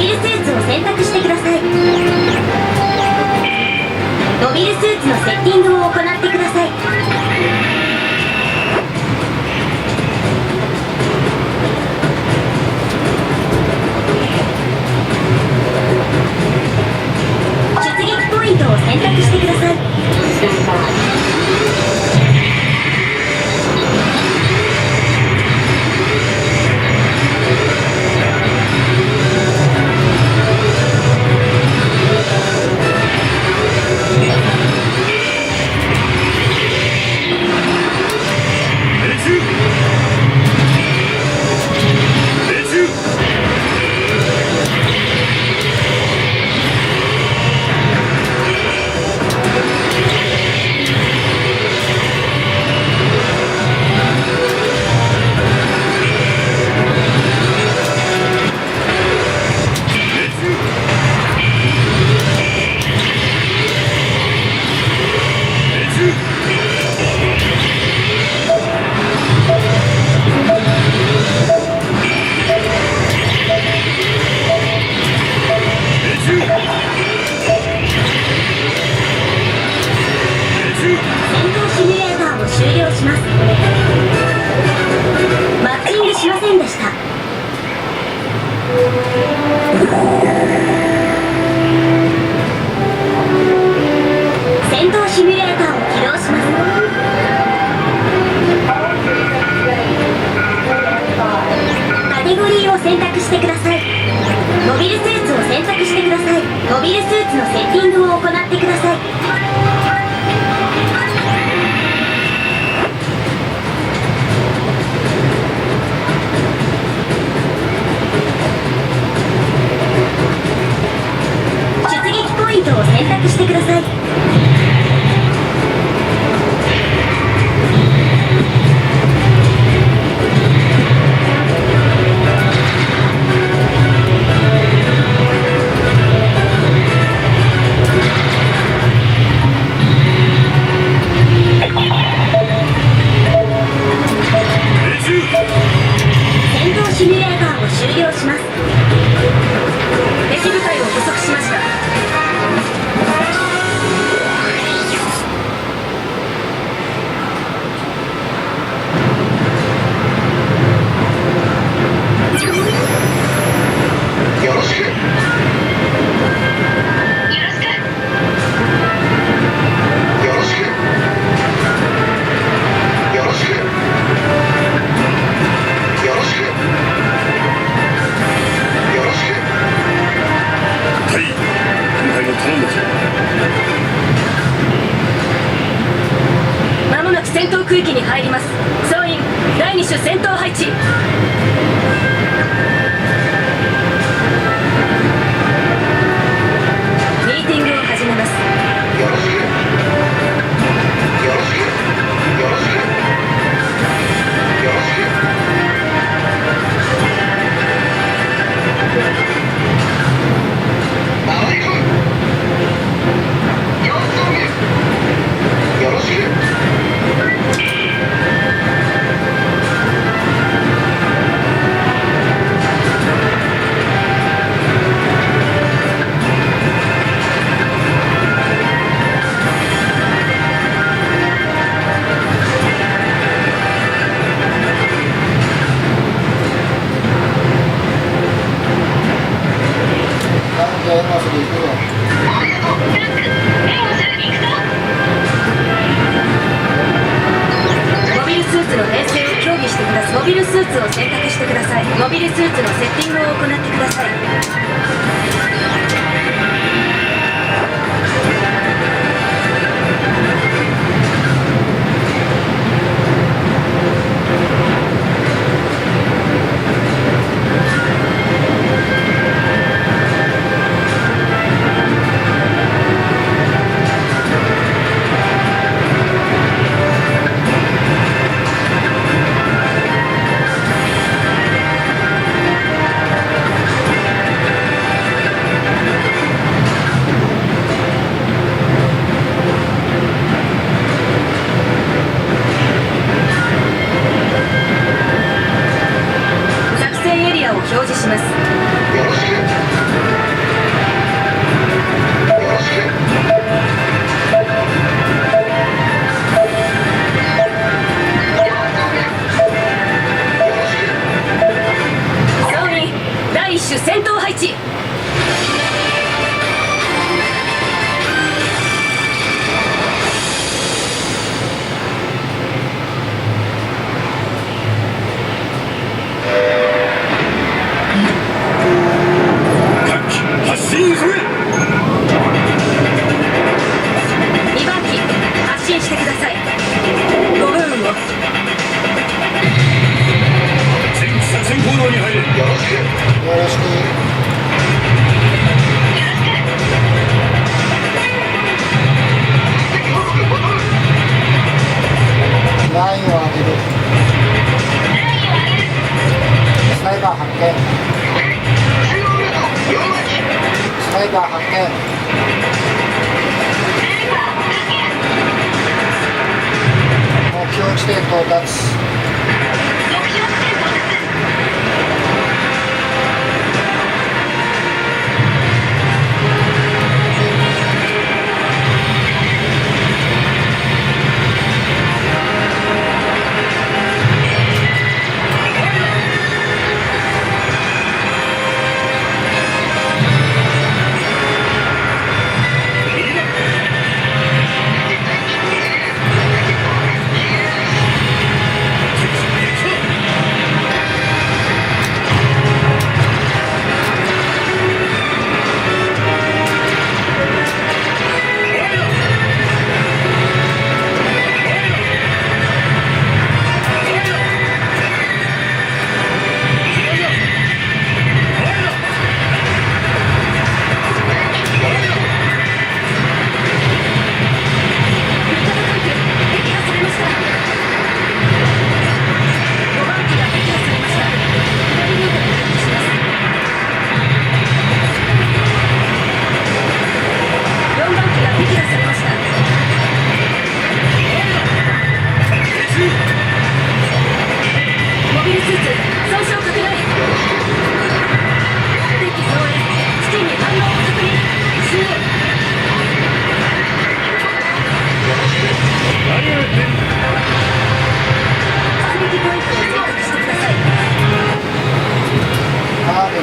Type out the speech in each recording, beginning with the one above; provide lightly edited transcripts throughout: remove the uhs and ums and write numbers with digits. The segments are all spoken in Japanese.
ルスーツを選択してください。モビルスーツのセッティングを行ってください。出撃ポイントを選択してください。モビルスーツのセッティングを行ってください。出撃ポイントを選択してください。戦闘区域に入ります。総員第2種戦闘配置。ミーティングを始めます。よろしくよろしくよろしくよろしく。回り込む。よろしく。モビルスーツを選択してください。モビルスーツのセッティングを行ってください。表示します。よろしく。手戦闘配置。発進する。2番機発進してください。ご武運を。全機作戦行動に入れ。よろしく。よろしく。ラインを上げる。スナイパー発見。中央ルート4番機。スナイパー発見。目標地点到達。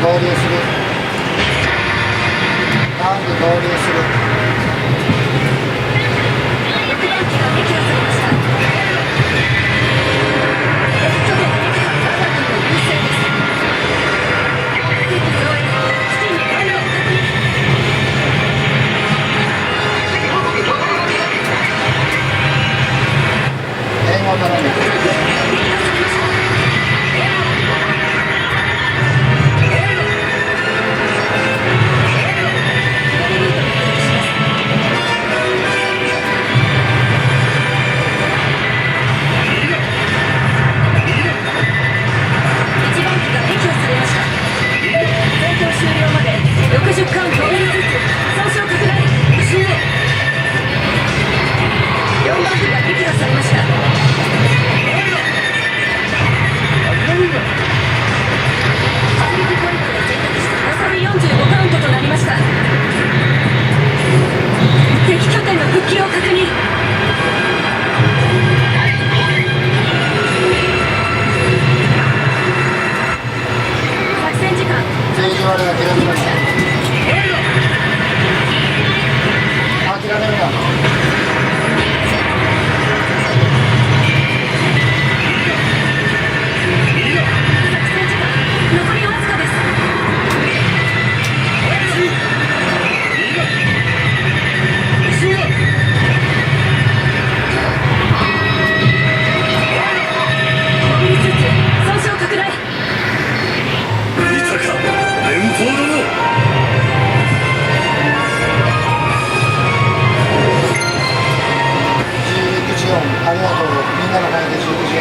合流する。ターンで合流する。6番機が撃破されました。レッドで我が軍の優勢です。敵増援、基地に反応確認。援護を頼む。撃破されました。60カウント、1ずつ損傷拡大。後ろへ。4番機が撃破されました。追撃ポイントを選択して残り45カウントとなりました。敵拠点の復帰を確認。作戦時間政治割が切られました。諦めるな。残りわずかです。5ミリずつ損傷拡大。見たか、連邦殿。ありがとう。みんなの前で食事園。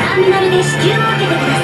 ターミナルで支給を受けてください。